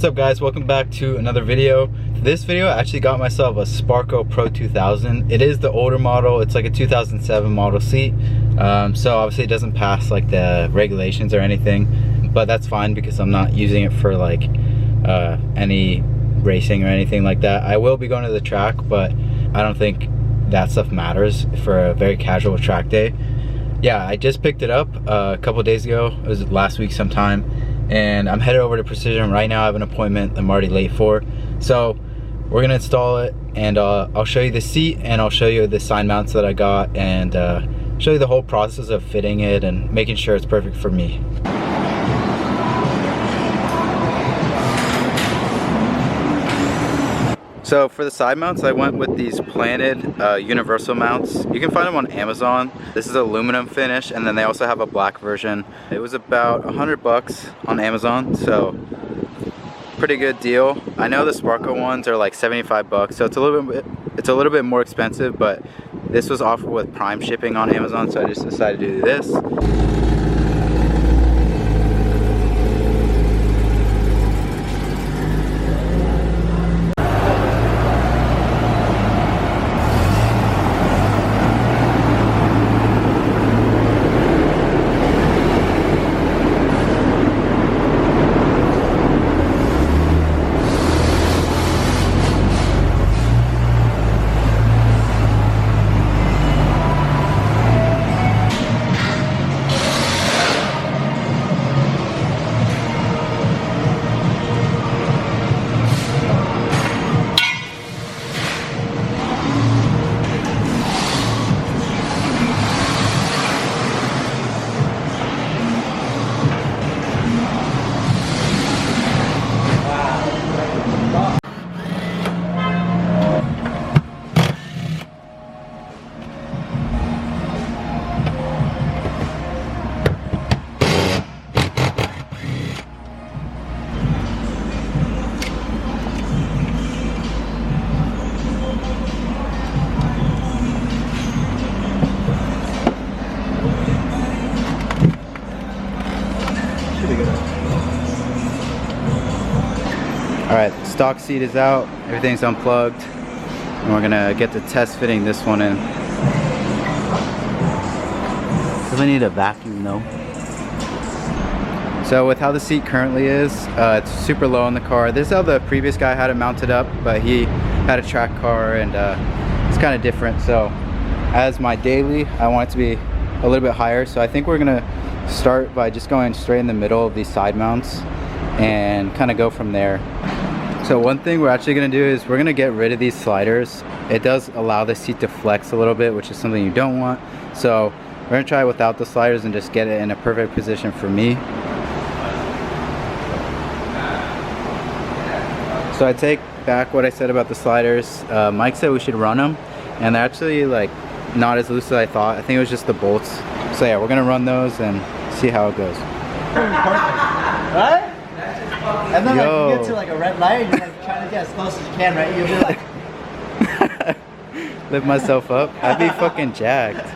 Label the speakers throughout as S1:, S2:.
S1: What's up guys, welcome back to another video. For this video I actually got myself a Sparco Pro 2000. It is the older model, it's like a 2007 model seat. So obviously it doesn't pass like the regulations or anything, but that's fine because I'm not using it for like any racing or anything like that. I will be going to the track, but I don't think that stuff matters for a very casual track day. Yeah, I just picked it up a couple days ago. It was last week sometime, and I'm headed over to Precision right now. I have an appointment I'm already late for, so we're gonna install it, and I'll show you the seat, and I'll show you the side mounts that I got, and show you the whole process of fitting it and making sure it's perfect for me. So for the side mounts, I went with these planted universal mounts. You can find them on Amazon. This is aluminum finish, and then they also have a black version. It was about $100 on Amazon, so pretty good deal. I know the Sparco ones are like $75, so it's a little bit more expensive, but this was offered with Prime shipping on Amazon, so I just decided to do this. Alright, stock seat is out, everything's unplugged, and we're gonna get to test fitting this one in. Does it need a vacuum though? So with how the seat currently is, it's super low in the car. This is how the previous guy had it mounted up, but he had a track car, and it's kind of different. So as my daily, I want it to be a little bit higher. So I think we're gonna start by just going straight in the middle of these side mounts and kind of go from there. So one thing we're actually going to do is we're going to get rid of these sliders. It does allow the seat to flex a little bit, which is something you don't want. So we're going to try without the sliders and just get it in a perfect position for me. So I take back what I said about the sliders. Mike said we should run them, and they're actually like not as loose as I thought. I think it was just the bolts. So yeah, we're going to run those and see how it goes.
S2: Perfect. Right? And then like you get to like a red light and you're like trying to get as close as you can, right? You'll be like
S1: lift myself up. I'd be fucking jacked.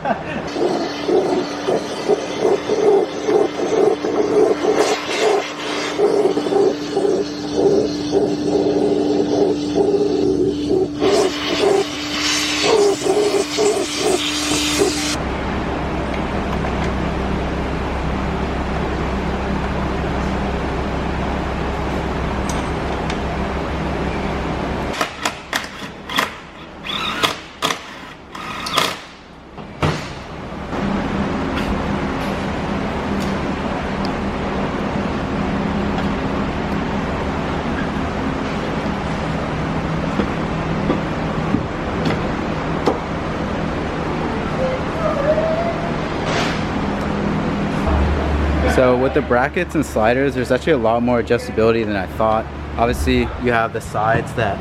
S1: So with the brackets and sliders, there's actually a lot more adjustability than I thought. Obviously, you have the sides that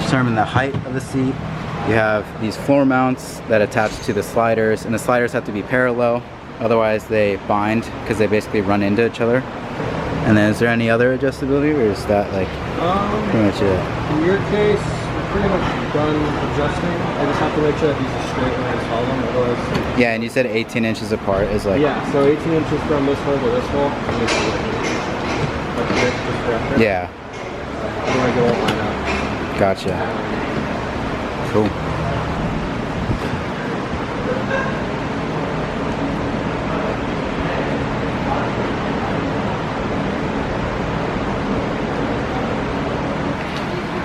S1: determine the height of the seat. You have these floor mounts that attach to the sliders, and the sliders have to be parallel, otherwise they bind because they basically run into each other. And then is there any other adjustability, or is that like pretty much it?
S3: In your case, pretty much done adjusting. I just have to make sure that these are straight when I install them, otherwise...
S1: Yeah, and you said 18 inches apart is like...
S3: Yeah, so 18 inches from this hole to this hole. And this is like a bit just after.
S1: Yeah.
S3: when I go up line out.
S1: Gotcha. Cool.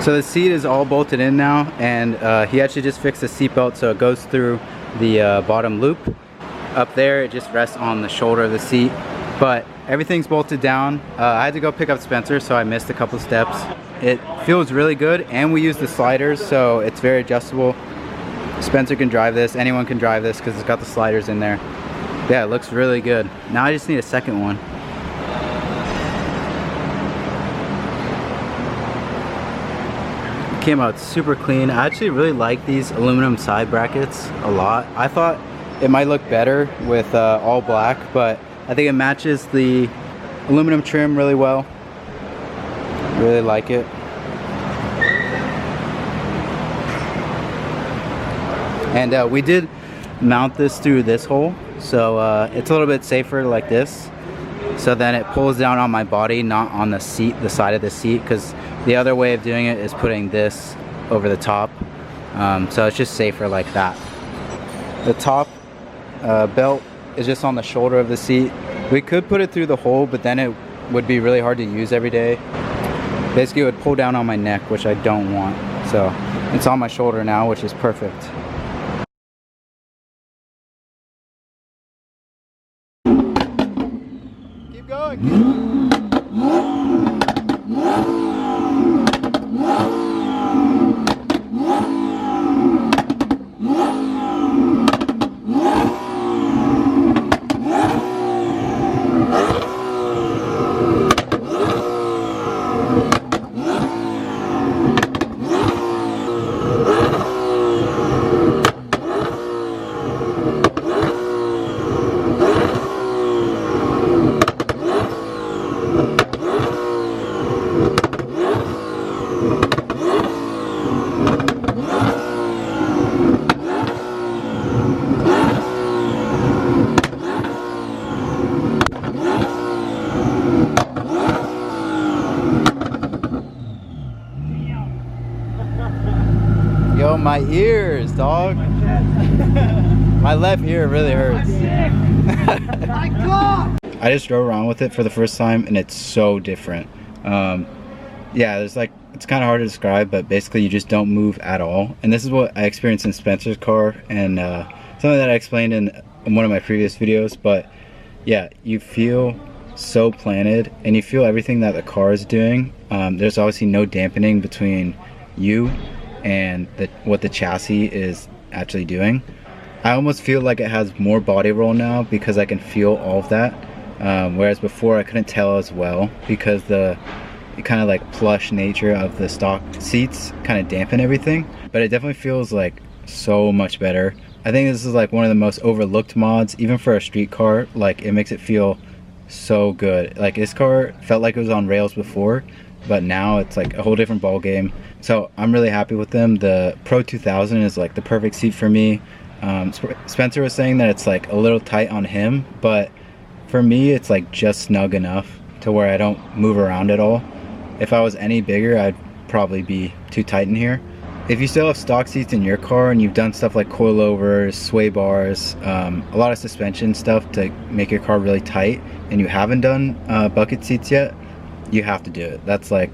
S1: So the seat is all bolted in now, and he actually just fixed the seat belt so it goes through the bottom loop. Up there, it just rests on the shoulder of the seat, but everything's bolted down. I had to go pick up Spencer, so I missed a couple steps. It feels really good, and we use the sliders, so it's very adjustable. Spencer can drive this, anyone can drive this because it's got the sliders in there. Yeah, it looks really good. Now I just need a second one. Came out super clean. I actually really like these aluminum side brackets a lot. I thought it might look better with all black, but I think it matches the aluminum trim really well. Really like it. And we did mount this through this hole, so it's a little bit safer like this. So then it pulls down on my body, not on the seat, the side of the seat, because the other way of doing it is putting this over the top. So it's just safer like that. The top belt is just on the shoulder of the seat. We could put it through the hole, but then it would be really hard to use every day. Basically it would pull down on my neck, which I don't want. So it's on my shoulder now, which is perfect. Keep going. Yo, my ears, dog. My left ear really hurts. My God! I just drove around with it for the first time and it's so different. Yeah, there's like, it's kind of hard to describe, but basically you just don't move at all. And this is what I experienced in Spencer's car, and something that I explained in one of my previous videos. But yeah, you feel so planted and you feel everything that the car is doing. There's obviously no dampening between you and what the chassis is actually doing. I almost feel like it has more body roll now because I can feel all of that, whereas before I couldn't tell as well because the kind of like plush nature of the stock seats kind of dampen everything. But it definitely feels like so much better. I think this is like one of the most overlooked mods, even for a street car. Like, it makes it feel so good. Like, this car felt like it was on rails before, but now it's like a whole different ball game. So I'm really happy with them. The Pro 2000 is like the perfect seat for me. Spencer was saying that it's like a little tight on him, but for me it's like just snug enough to where I don't move around at all. If I was any bigger, I'd probably be too tight in here. If you still have stock seats in your car and you've done stuff like coilovers, sway bars, a lot of suspension stuff to make your car really tight, and you haven't done bucket seats yet, you have to do it. That's like,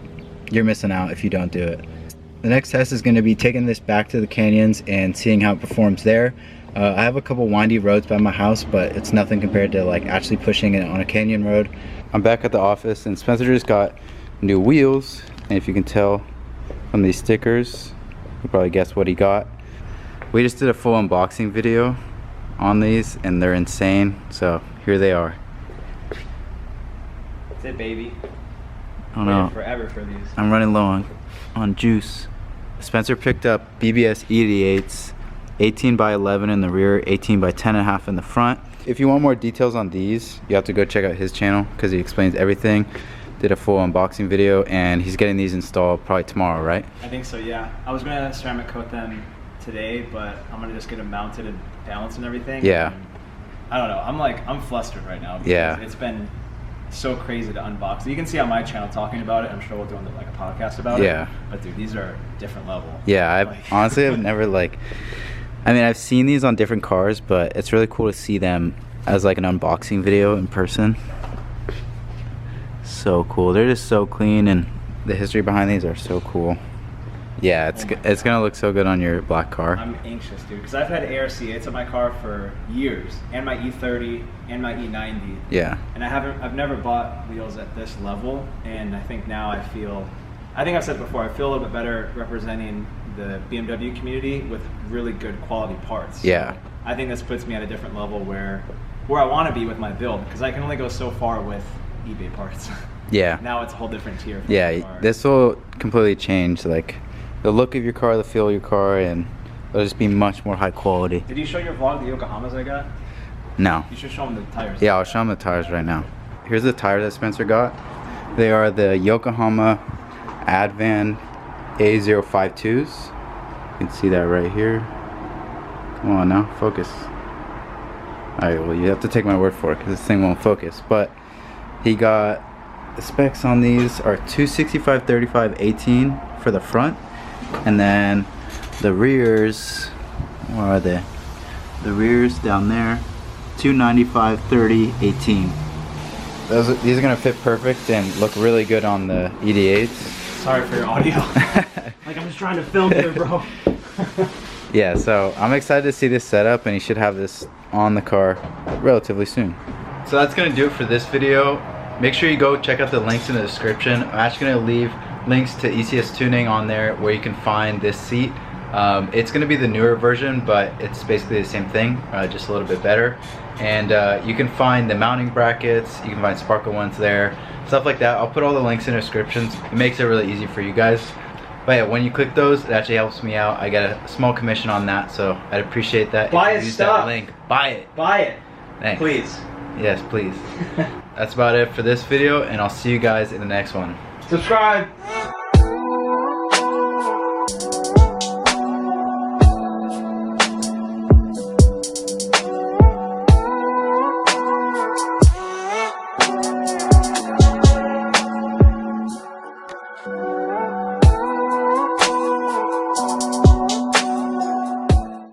S1: you're missing out if you don't do it. The next test is going to be taking this back to the canyons and seeing how it performs there. I have a couple windy roads by my house, but it's nothing compared to like actually pushing it on a canyon road. I'm back at the office and Spencer just got new wheels, and if you can tell from these stickers, you probably guess what he got. We just did a full unboxing video on these and they're insane, so here they are.
S2: That's it, baby.
S1: I don't know.
S2: Forever for these.
S1: I'm running low on juice. Spencer picked up BBS E88s, 18 by 11 in the rear, 18 by 10.5 in the front. If you want more details on these, you have to go check out his channel because he explains everything. Did a full unboxing video, and he's getting these installed probably tomorrow, right?
S4: I think so, yeah. I was gonna ceramic coat them today, but I'm gonna just get them mounted and balanced and everything.
S1: Yeah.
S4: And I don't know. I'm flustered right now.
S1: Yeah.
S4: It's been so crazy to unbox. You can see on my channel talking about it. I'm sure we'll do like a podcast about it.
S1: Yeah.
S4: But dude, these are different level.
S1: Yeah, honestly I've never like, I mean I've seen these on different cars, but it's really cool to see them as like an unboxing video in person. So cool. They're just so clean, and the history behind these are so cool. Yeah, it's gonna look so good on your black car.
S4: I'm anxious, dude, because I've had ARC8s on my car for years, and my E30 and my E90.
S1: Yeah.
S4: And I've never bought wheels at this level, and I think now I think I've said it before, I feel a little bit better representing the BMW community with really good quality parts.
S1: Yeah.
S4: So I think this puts me at a different level where I want to be with my build, because I can only go so far with eBay parts.
S1: Yeah.
S4: Now it's a whole different tier.
S1: Yeah, this will completely change like the look of your car, the feel of your car, and it'll just be much more high quality.
S4: Did you show your vlog the Yokohamas I got?
S1: No.
S4: You should show them the tires.
S1: Yeah, I'll show them the tires right now. Here's the tires that Spencer got. They are the Yokohama Advan A052s. You can see that right here. Come on now, focus. Alright, well you have to take my word for it because this thing won't focus. But he got, the specs on these are 265/35/18 for the front. And then the rears, where are they? The rears down there, 295/30/18. These are gonna fit perfect and look really good on the ED8s.
S4: Sorry for your audio. Like I'm just trying to film here, bro.
S1: Yeah, so I'm excited to see this setup, and you should have this on the car relatively soon. So that's gonna do it for this video. Make sure you go check out the links in the description. I'm actually gonna leave links to ECS Tuning on there where you can find this seat. It's gonna be the newer version, but it's basically the same thing, just a little bit better. And you can find the mounting brackets, you can find Sparco ones there, stuff like that. I'll put all the links in the descriptions. It makes it really easy for you guys. But yeah, when you click those, it actually helps me out. I get a small commission on that, so I'd appreciate that.
S4: Buy
S1: if you
S4: his
S1: use
S4: stuff.
S1: That link. Buy it.
S4: Buy it.
S1: Thanks.
S4: Please.
S1: Yes, please. That's about it for this video, and I'll see you guys in the next one.
S4: Subscribe.